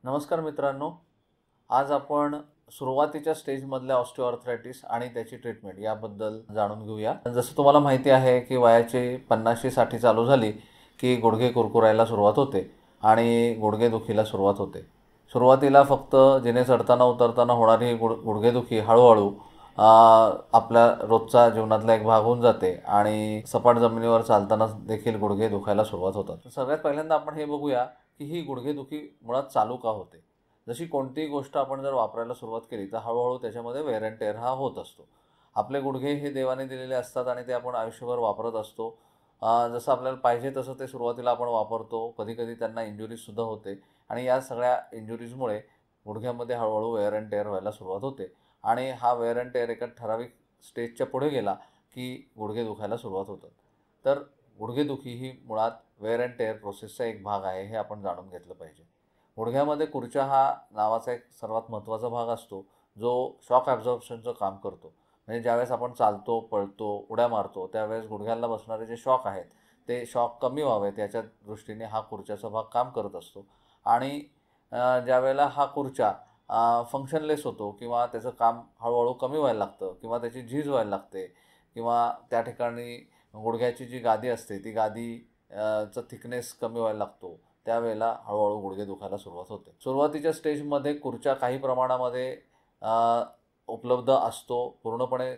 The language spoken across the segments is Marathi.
नमस्कार मित्रांनो, आज आपण सुरुवातीच्या स्टेजमधल्या ऑस्टिओआर्थरायटिस आणि त्याची ट्रीटमेंट याबद्दल जाणून घेऊया. जसं तुम्हाला माहिती आहे की वयाची 50-60 चालू झाली की गुडघे कुरकुरायला सुरुवात होते आणि गुडघेदुखीला सुरुवात होते. सुरुवातीला फक्त जिने चढताना उतरताना होणारी ही गुडघेदुखी हळूहळू आपल्या रोजचा जीवनातला एक भाग होऊन जाते आणि सपाट जमिनीवर चालताना देखील गुडघे दुखायला सुरुवात होतात. तर सगळ्यात पहिल्यांदा आपण हे बघूया की ही गुडघेदुखी मुळात चालू का होते. जशी कोणतीही गोष्ट आपण जर वापरायला सुरुवात केली तर हळूहळू त्याच्यामध्ये वेअर अँड टेअर हा होत असतो. आपले गुडघे हे देवाने दिलेले असतात आणि ते आपण आयुष्यभर वापरत असतो. जसं आपल्याला पाहिजे तसं ते सुरुवातीला आपण वापरतो. कधीकधी त्यांना इंजुरीजसुद्धा होते आणि या सगळ्या इंजुरीजमुळे गुडघ्यामध्ये हळूहळू वेअर अँड टेअर व्हायला सुरुवात होते आणि हा वेअर अँड टेअर एका ठराविक स्टेजच्या पुढे गेला की गुडघे दुखायला सुरुवात होतात. तर गुडघेदुखी ही मुळात वेअर अँड टेअर प्रोसेसचा एक भाग आहे, हे आपण जाणून घेतलं पाहिजे. गुडघ्यामध्ये खुर्चा हा नावाचा एक सर्वात महत्त्वाचा भाग असतो, जो शॉक ॲब्झॉर्प्शनचं काम करतो. म्हणजे ज्यावेळेस आपण चालतो, पळतो, उड्या मारतो, त्यावेळेस गुडघ्याला बसणारे जे शॉक आहेत, ते शॉक कमी व्हावेत याच्या दृष्टीने हा खुर्च्याचा भाग काम करत असतो. आणि ज्यावेळेला हा खुर्चा फंक्शनलेस होतो किंवा त्याचं काम हळूहळू कमी व्हायला लागतं किंवा त्याची झीज व्हायला लागते किंवा त्या ठिकाणी गुडघ्याची जी गादी असते ती गादी चा थिकनेस कमी व्हायला लागतो, त्यावेळेला हळूहळू गुडघे दुखायला सुरुवात होते. सुरुवातीच्या स्टेजमध्ये खुर्च्या काही प्रमाणामध्ये उपलब्ध असतो. पूर्णपणे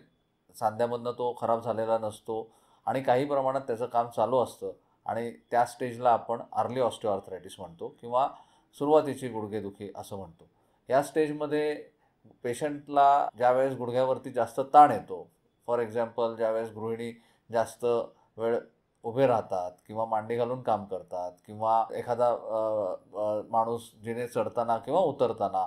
सांध्यामधनं तो खराब झालेला नसतो आणि काही प्रमाणात त्याचं काम चालू असतं आणि त्या स्टेजला आपण अर्ली ऑस्टिओआर्थरायटिस म्हणतो किंवा सुरुवातीची गुडघेदुखी असं म्हणतो. या स्टेजमध्ये पेशंटला ज्यावेळेस गुडघ्यावरती जास्त ताण येतो, फॉर एक्झाम्पल ज्यावेळेस गृहिणी जास्त वेळ उभे राहतात किंवा मांडी घालून काम करतात किंवा एखादा माणूस जिने चढताना किंवा उतरताना,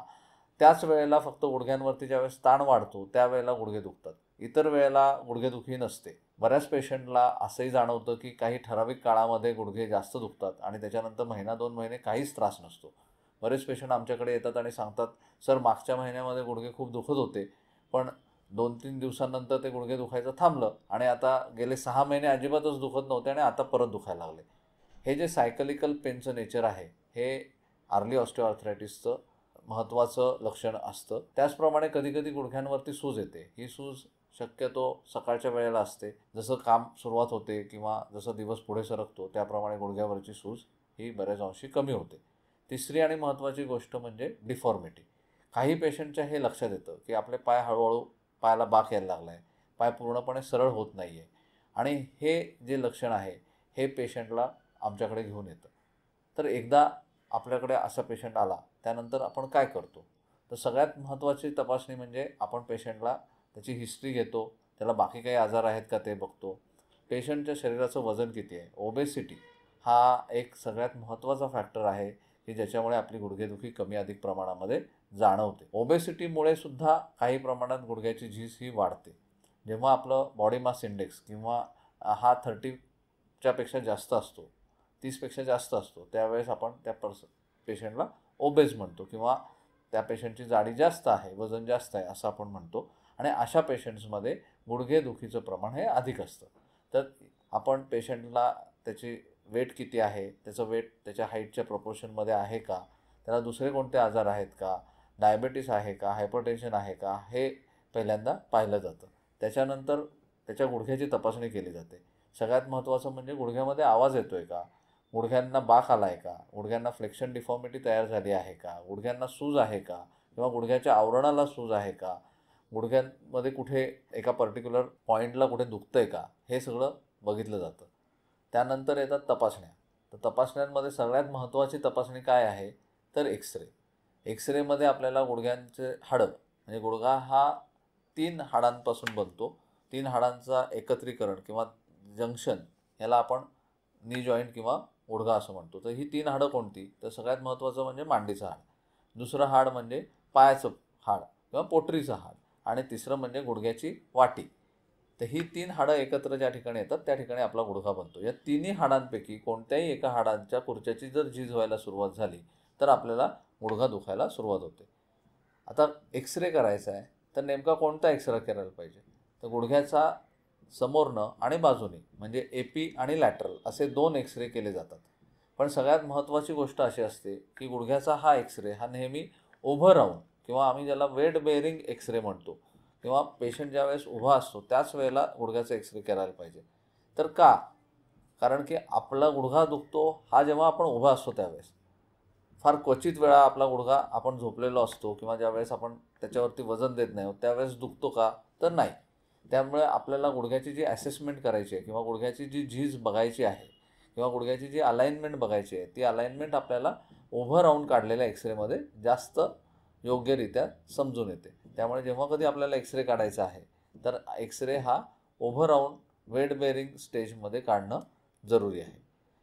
त्याच वेळेला फक्त गुडघ्यांवरती ज्यावेळेस ताण वाढतो त्यावेळेला गुडघे दुखतात. इतर वेळेला गुडघेदुखी नसते. बऱ्याच पेशंटला असंही जाणवतं की काही ठराविक काळामध्ये गुडघे जास्त दुखतात आणि त्याच्यानंतर महिना 2 महिने काहीच त्रास नसतो. बरेच पेशंट आमच्याकडे येतात आणि सांगतात, "सर, मागच्या महिन्यामध्ये गुडघे खूप दुखत होते, पण 2-3 दिवसानंतर ते गुडघे दुखायचं थांबलं आणि आता गेले 6 महिने अजिबातच दुखत नव्हते आणि आता परत दुखायला लागले." हे जे सायकलिकल पेनचं नेचर आहे, हे अर्ली ऑस्टिओआर्थरायटिसचं महत्त्वाचं लक्षण असतं. त्याचप्रमाणे कधीकधी गुडघ्यांवरती सूज येते. ही सूज शक्यतो सकाळच्या वेळेला असते. जसं काम सुरुवात होते किंवा जसं दिवस पुढे सरकतो त्याप्रमाणे गुडघ्यावरची सूज ही बऱ्याच अंशी कमी होते. तिसरी आणि महत्त्वाची गोष्ट म्हणजे डिफॉर्मिटी. काही पेशंटच्या हे लक्षात येतं की आपले पाय हळूहळू पायाला बाक यायला लागला आहे, पाय पूर्णपणे सरळ होत नाही आहे आणि हे जे लक्षण आहे हे पेशंटला आमच्याकडे घेऊन येतं. तर एकदा आपल्याकडे असा पेशंट आला त्यानंतर आपण काय करतो? तर सगळ्यात महत्त्वाची तपासणी म्हणजे आपण पेशंटला त्याची हिस्ट्री घेतो, त्याला बाकी काही आजार आहेत का ते बघतो. पेशंटच्या शरीराचं वजन किती आहे? ओबेसिटी हा एक सगळ्यात महत्त्वाचा फॅक्टर आहे की ज्याच्यामुळे आपली गुडघेदुखी कमी अधिक प्रमाणामध्ये जाणवते. ओबेसिटीमुळे सुद्धा काही प्रमाणात गुडघ्याची झीज ही वाढते. जेव्हा आपलं बॉडी मास इंडेक्स किंवा हा 30च्या पेक्षा जास्त असतो, 30पेक्षा जास्त असतो, त्यावेळेस आपण त्या पेशंटला ओबेस म्हणतो किंवा त्या पेशंटची जाडी जास्त आहे, वजन जास्त आहे असं आपण म्हणतो आणि अशा पेशंट्समध्ये गुडघेदुखीचं प्रमाण हे अधिक असतं. तर आपण पेशंटला त्याची वेट किती आहे, त्याचं वेट त्याच्या हाईटच्या प्रपोर्शनमध्ये आहे का, त्याला दुसरे कोणते आजार आहेत का, डायबेटीस आहे का, हायपरटेन्शन आहे का, हे पहिल्यांदा पाहिलं जातं. त्याच्यानंतर त्याच्या गुडघ्याची तपासणी केली जाते. सगळ्यात महत्त्वाचं म्हणजे गुडघ्यामध्ये आवाज येतो आहे का, गुडघ्यांना बाक आला आहे का, गुडघ्यांना फ्लेक्शन डिफॉर्मिटी तयार झाली आहे का, गुडघ्यांना सूज आहे का किंवा गुडघ्याच्या आवरणाला सूज आहे का, गुडघ्यांमध्ये कुठे एका पर्टिक्युलर पॉईंटला कुठे दुखतं आहे का, हे सगळं बघितलं जातं. त्यानंतर येतात तपासण्या. तर तपासण्यांमध्ये सगळ्यात महत्त्वाची तपासणी काय आहे, तर एक्स-रे. एक्स-रेमध्ये आपल्याला गुडघ्यांचे हाडं म्हणजे गुडघा हा 3 हाडांपासून बनतो. 3 हाडांचा एकत्रीकरण किंवा जंक्शन याला आपण नी जॉईंट किंवा गुडघा असं म्हणतो. तर ही 3 हाडं कोणती? तर सगळ्यात महत्त्वाचं म्हणजे मांडीचं हाड. दुसरं हाड म्हणजे पायाचं हाड किंवा पोटरीचं हाड आणि तिसरं म्हणजे गुडघ्याची वाटी. तर ही 3 हाडं एकत्र ज्या ठिकाणी येतात त्या ठिकाणी आपला गुडघा बनतो. या तिन्ही हाडांपैकी कोणत्याही एका हाडांच्या खुर्च्याची जर झीज व्हायला सुरुवात झाली तर आपल्याला गुडघा दुखायला सुरुवात होते. आता एक्स-रे करायचा आहे तर नेमका कोणता एक्स-रे करायला पाहिजे? तर गुडघ्याचा समोरनं आणि बाजूनी म्हणजे एपी आणि लॅटरल असे 2 एक्स-रे केले जातात. पण सगळ्यात महत्त्वाची गोष्ट अशी असते की गुडघ्याचा हा एक्सरे हा नेहमी उभं राहून किंवा आम्ही ज्याला वेट बेअरिंग एक्सरे म्हणतो किंवा पेशंट ज्यावेळेस उभा असतो त्याच वेळेला गुडघ्याचा एक्सरे करायला पाहिजे. तर का? कारण की आपला गुडघा दुखतो हा जेव्हा आपण उभा असतो त्यावेळेस. फार क्वचित वेळा आपला गुडघा आपण झोपलेलो असतो किंवा ज्यावेळेस आपण त्याच्यावरती वजन देत नाही त्यावेळेस दुखतो का? तर नाही. त्यामुळे आपल्याला गुडघ्याची जी असेसमेंट करायची आहे किंवा गुडघ्याची जी झीज बघायची आहे किंवा गुडघ्याची जी अलाइनमेंट बघायची आहे ती अलाइनमेंट आपल्याला उभं राहून काढलेल्या एक्सरेमध्ये जास्त योग्यरित्या समजून येते. त्यामुळे जेव्हा कधी आपल्याला एक्सरे काढायचा आहे तर एक्सरे हा उभं राहून वेट बेअरिंग स्टेजमध्ये काढणं जरुरी आहे.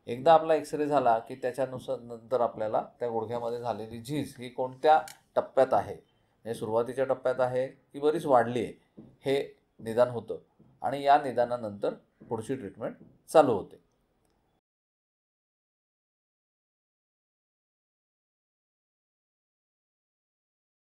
एकदा आपला एक्सरे झाला की त्याच्यानुसार नंतर आपल्याला त्या गुडघ्यामध्ये झालेली झीज ही कोणत्या टप्प्यात आहे, म्हणजे सुरुवातीच्या टप्प्यात आहे की बरीच वाढली आहे, हे निदान होतं आणि या निदानानंतर पुढची ट्रीटमेंट चालू होते.